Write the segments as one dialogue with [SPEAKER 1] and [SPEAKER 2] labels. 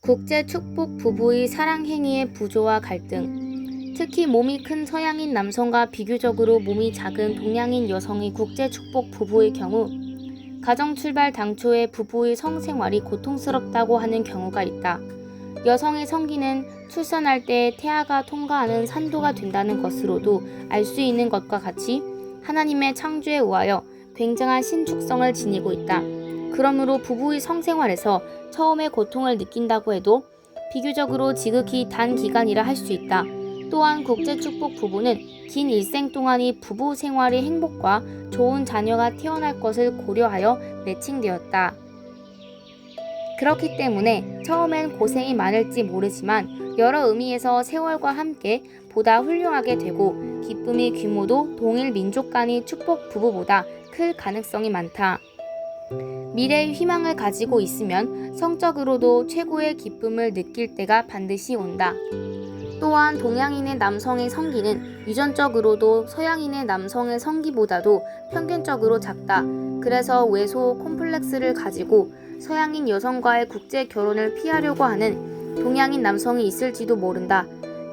[SPEAKER 1] 국제 축복 부부의 사랑 행위의 부조와 갈등. 특히 몸이 큰 서양인 남성과 비교적으로 몸이 작은 동양인 여성의 국제 축복 부부의 경우 가정 출발 당초에 부부의 성생활이 고통스럽다고 하는 경우가 있다. 여성의 성기는 출산할 때 태아가 통과하는 산도가 된다는 것으로도 알 수 있는 것과 같이 하나님의 창조에 의하여 굉장한 신축성을 지니고 있다. 그러므로 부부의 성생활에서 처음에 고통을 느낀다고 해도 비교적으로 지극히 단기간이라 할 수 있다. 또한 국제축복 부부는 긴 일생 동안의 부부 생활의 행복과 좋은 자녀가 태어날 것을 고려하여 매칭되었다. 그렇기 때문에 처음엔 고생이 많을지 모르지만 여러 의미에서 세월과 함께 보다 훌륭하게 되고 기쁨의 규모도 동일 민족 간의 축복 부부보다 클 가능성이 많다. 미래의 희망을 가지고 있으면 성적으로도 최고의 기쁨을 느낄 때가 반드시 온다. 또한 동양인의 남성의 성기는 유전적으로도 서양인의 남성의 성기보다도 평균적으로 작다. 그래서 외소 콤플렉스를 가지고 서양인 여성과의 국제 결혼을 피하려고 하는 동양인 남성이 있을지도 모른다.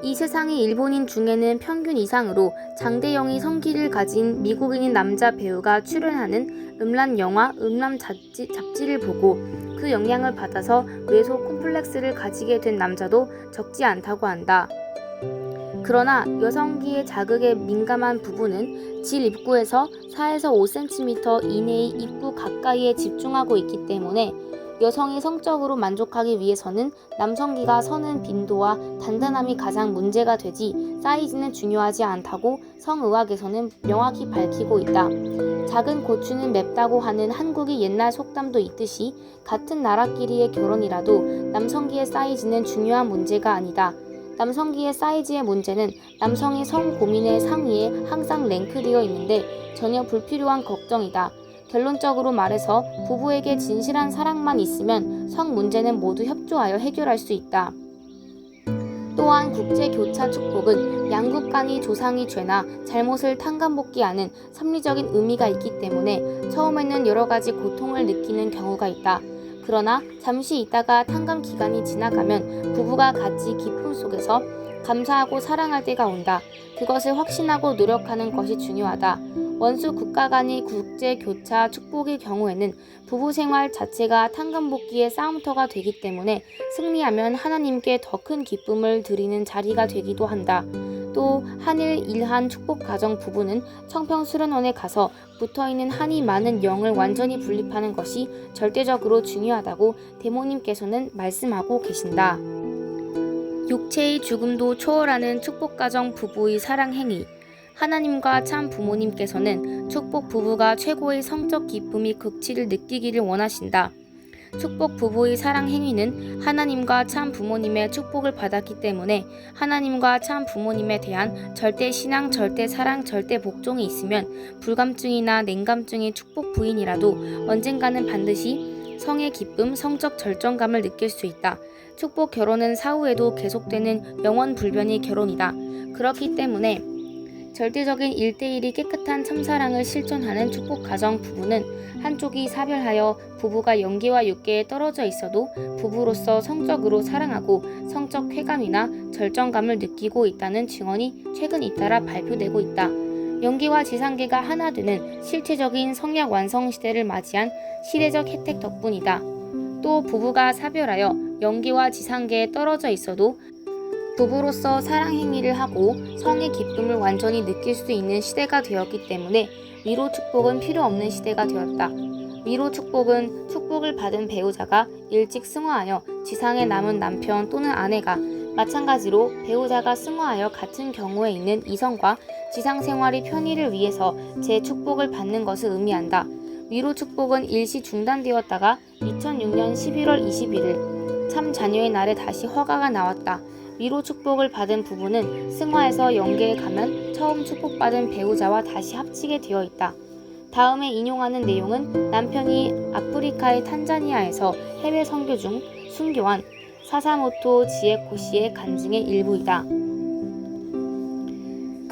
[SPEAKER 1] 이 세상의 일본인 중에는 평균 이상으로 장대형의 성기를 가진 미국인인 남자 배우가 출연하는 음란 영화, 음란 잡지를 보고 그 영향을 받아서 외소 콤플렉스를 가지게 된 남자도 적지 않다고 한다. 그러나 여성기의 자극에 민감한 부부는 질 입구에서 4에서 5cm 이내의 입구 가까이에 집중하고 있기 때문에 여성이 성적으로 만족하기 위해서는 남성기가 서는 빈도와 단단함이 가장 문제가 되지 사이즈는 중요하지 않다고 성의학에서는 명확히 밝히고 있다. 작은 고추는 맵다고 하는 한국의 옛날 속담도 있듯이 같은 나라끼리의 결혼이라도 남성기의 사이즈는 중요한 문제가 아니다. 남성기의 사이즈의 문제는 남성의 성 고민의 상위에 항상 랭크되어 있는데 전혀 불필요한 걱정이다. 결론적으로 말해서 부부에게 진실한 사랑만 있으면 성 문제는 모두 협조하여 해결할 수 있다. 또한 국제교차 축복은 양국 간의 조상의 죄나 잘못을 탕감복귀하는 섭리적인 의미가 있기 때문에 처음에는 여러 가지 고통을 느끼는 경우가 있다. 그러나 잠시 있다가 탕감 기간이 지나가면 부부가 같이 기쁨 속에서 감사하고 사랑할 때가 온다. 그것을 확신하고 노력하는 것이 중요하다. 원수 국가 간의 국제교차 축복의 경우에는 부부 생활 자체가 탕감복귀의 싸움터가 되기 때문에 승리하면 하나님께 더 큰 기쁨을 드리는 자리가 되기도 한다. 또 한일 일한 축복 가정 부부는 청평수련원에 가서 붙어있는 한이 많은 영을 완전히 분립하는 것이 절대적으로 중요하다고 대모님께서는 말씀하고 계신다. 육체의 죽음도 초월하는 축복 가정 부부의 사랑 행위. 하나님과 참 부모님께서는 축복 부부가 최고의 성적 기쁨이 극치를 느끼기를 원하신다. 축복 부부의 사랑 행위는 하나님과 참 부모님의 축복을 받았기 때문에 하나님과 참 부모님에 대한 절대 신앙, 절대 사랑, 절대 복종이 있으면 불감증이나 냉감증의 축복 부인이라도 언젠가는 반드시 성의 기쁨, 성적 절정감을 느낄 수 있다. 축복 결혼은 사후에도 계속되는 영원불변의 결혼이다. 그렇기 때문에 절대적인 1대1이 깨끗한 참사랑을 실존하는 축복 가정 부부는 한쪽이 사별하여 부부가 영계와 육계에 떨어져 있어도 부부로서 성적으로 사랑하고 성적 쾌감이나 절정감을 느끼고 있다는 증언이 최근 잇따라 발표되고 있다. 영계와 지상계가 하나 되는 실체적인 성약 완성 시대를 맞이한 시대적 혜택 덕분이다. 또 부부가 사별하여 영계와 지상계에 떨어져 있어도 부부로서 사랑 행위를 하고 성의 기쁨을 완전히 느낄 수 있는 시대가 되었기 때문에 위로 축복은 필요 없는 시대가 되었다. 위로 축복은 축복을 받은 배우자가 일찍 승화하여 지상에 남은 남편 또는 아내가 마찬가지로 배우자가 승화하여 같은 경우에 있는 이성과 지상 생활의 편의를 위해서 재축복을 받는 것을 의미한다. 위로 축복은 일시 중단되었다가 2006년 11월 21일 참 자녀의 날에 다시 허가가 나왔다. 위로 축복을 받은 부부는 승화해서 영계에 가면 처음 축복받은 배우자와 다시 합치게 되어 있다. 다음에 인용하는 내용은 남편이 아프리카의 탄자니아에서 해외 선교 중 순교한 사사모토 지에코시의 간증의 일부이다.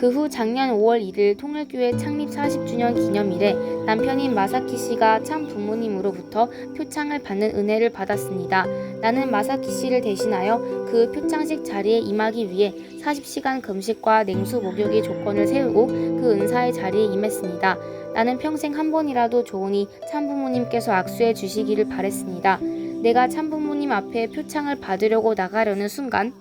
[SPEAKER 1] 그 후 작년 5월 1일 통일교회 창립 40주년 기념일에 남편인 마사키 씨가 참 부모님으로부터 표창을 받는 은혜를 받았습니다. 나는 마사키 씨를 대신하여 그 표창식 자리에 임하기 위해 40시간 금식과 냉수 목욕의 조건을 세우고 그 은사의 자리에 임했습니다. 나는 평생 한 번이라도 좋으니 참부모님께서 악수해 주시기를 바랬습니다. 내가 참부모님 앞에 표창을 받으려고 나가려는 순간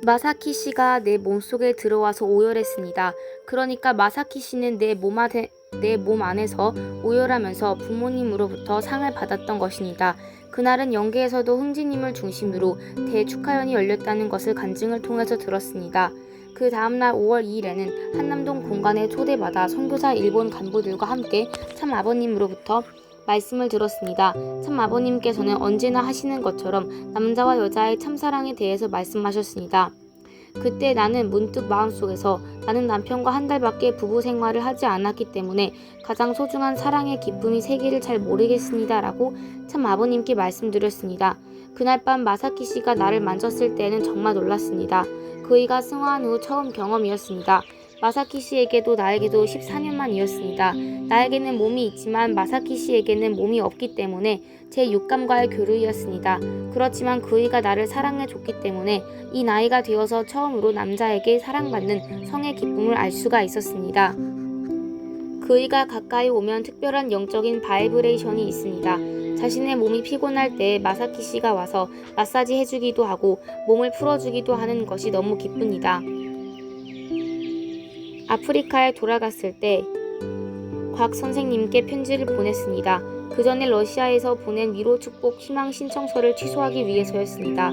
[SPEAKER 1] 마사키 씨가 내 몸속에 들어와서 오열했습니다. 그러니까 마사키 씨는 내 몸 안에서 오열하면서 부모님으로부터 상을 받았던 것입니다. 그날은 영계에서도 흥지님을 중심으로 대축하연이 열렸다는 것을 간증을 통해서 들었습니다. 그 다음날 5월 2일에는 한남동 공간에 초대받아 선교사 일본 간부들과 함께 참 아버님으로부터 말씀을 들었습니다. 참 아버님께서는 언제나 하시는 것처럼 남자와 여자의 참사랑에 대해서 말씀하셨습니다. 그때 나는 문득 마음속에서 나는 남편과 한 달밖에 부부 생활을 하지 않았기 때문에 가장 소중한 사랑의 기쁨이 세계를 잘 모르겠습니다 라고 참 아버님께 말씀드렸습니다. 그날 밤 마사키 씨가 나를 만졌을 때는 정말 놀랐습니다. 그이가 승화한 후 처음 경험이었습니다. 마사키 씨에게도 나에게도 14년 만이었습니다. 나에게는 몸이 있지만 마사키 씨에게는 몸이 없기 때문에 제 육감과의 교류이었습니다. 그렇지만 그이가 나를 사랑해 줬기 때문에 이 나이가 되어서 처음으로 남자에게 사랑받는 성의 기쁨을 알 수가 있었습니다. 그이가 가까이 오면 특별한 영적인 바이브레이션이 있습니다. 자신의 몸이 피곤할 때 마사키 씨가 와서 마사지 해주기도 하고 몸을 풀어주기도 하는 것이 너무 기쁩니다. 아프리카에 돌아갔을 때 곽 선생님께 편지를 보냈습니다. 그 전에 러시아에서 보낸 위로 축복 희망 신청서를 취소하기 위해서였습니다.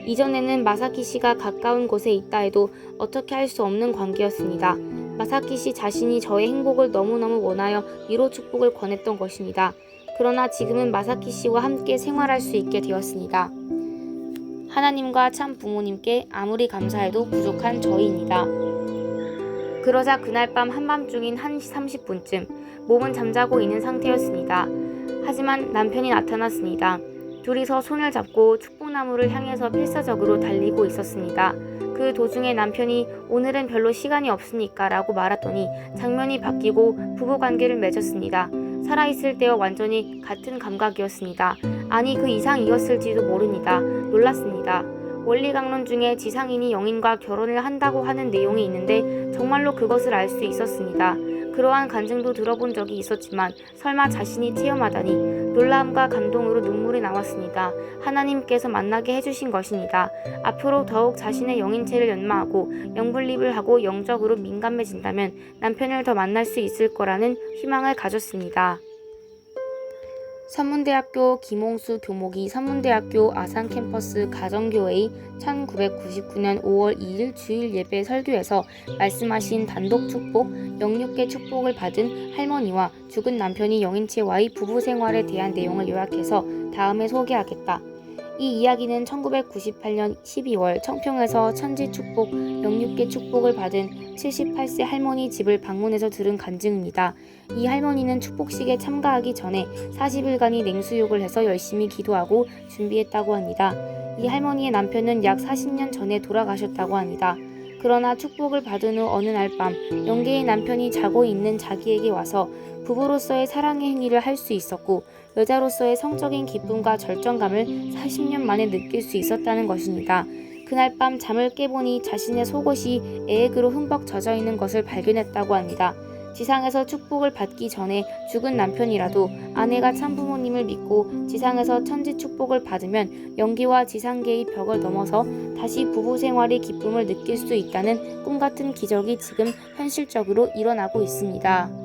[SPEAKER 1] 이전에는 마사키 씨가 가까운 곳에 있다 해도 어떻게 할 수 없는 관계였습니다. 마사키 씨 자신이 저의 행복을 너무너무 원하여 위로 축복을 권했던 것입니다. 그러나 지금은 마사키 씨와 함께 생활할 수 있게 되었습니다. 하나님과 참 부모님께 아무리 감사해도 부족한 저희입니다. 그러자 그날 밤 한밤중인 1시 30분쯤 몸은 잠자고 있는 상태였습니다. 하지만 남편이 나타났습니다. 둘이서 손을 잡고 축복나무를 향해서 필사적으로 달리고 있었습니다. 그 도중에 남편이 오늘은 별로 시간이 없으니까 라고 말하더니 장면이 바뀌고 부부관계를 맺었습니다. 살아있을 때와 완전히 같은 감각이었습니다. 아니 그 이상이었을지도 모릅니다. 놀랐습니다. 원리강론 중에 지상인이 영인과 결혼을 한다고 하는 내용이 있는데 정말로 그것을 알 수 있었습니다. 그러한 간증도 들어본 적이 있었지만 설마 자신이 체험하다니 놀라움과 감동으로 눈물이 나왔습니다. 하나님께서 만나게 해주신 것입니다. 앞으로 더욱 자신의 영인체를 연마하고 영분립을 하고 영적으로 민감해진다면 남편을 더 만날 수 있을 거라는 희망을 가졌습니다. 선문대학교 김홍수 교목이 선문대학교 아산캠퍼스 가정교회의 1999년 5월 2일 주일 예배 설교에서 말씀하신 단독 축복, 영육계 축복을 받은 할머니와 죽은 남편이 영인체와의 부부 생활에 대한 내용을 요약해서 다음에 소개하겠다. 이 이야기는 1998년 12월 청평에서 천지 축복, 영육계 축복을 받은 78세 할머니 집을 방문해서 들은 간증입니다. 이 할머니는 축복식에 참가하기 전에 40일간이 냉수욕을 해서 열심히 기도하고 준비했다고 합니다. 이 할머니의 남편은 약 40년 전에 돌아가셨다고 합니다. 그러나 축복을 받은 후 어느 날 밤 영계의 남편이 자고 있는 자기에게 와서 부부로서의 사랑의 행위를 할 수 있었고 여자로서의 성적인 기쁨과 절정감을 40년 만에 느낄 수 있었다는 것입니다. 그날 밤 잠을 깨보니 자신의 속옷이 애액으로 흠뻑 젖어있는 것을 발견했다고 합니다. 지상에서 축복을 받기 전에 죽은 남편이라도 아내가 참부모님을 믿고 지상에서 천지 축복을 받으면 영계와 지상계의 벽을 넘어서 다시 부부 생활의 기쁨을 느낄 수 있다는 꿈같은 기적이 지금 현실적으로 일어나고 있습니다.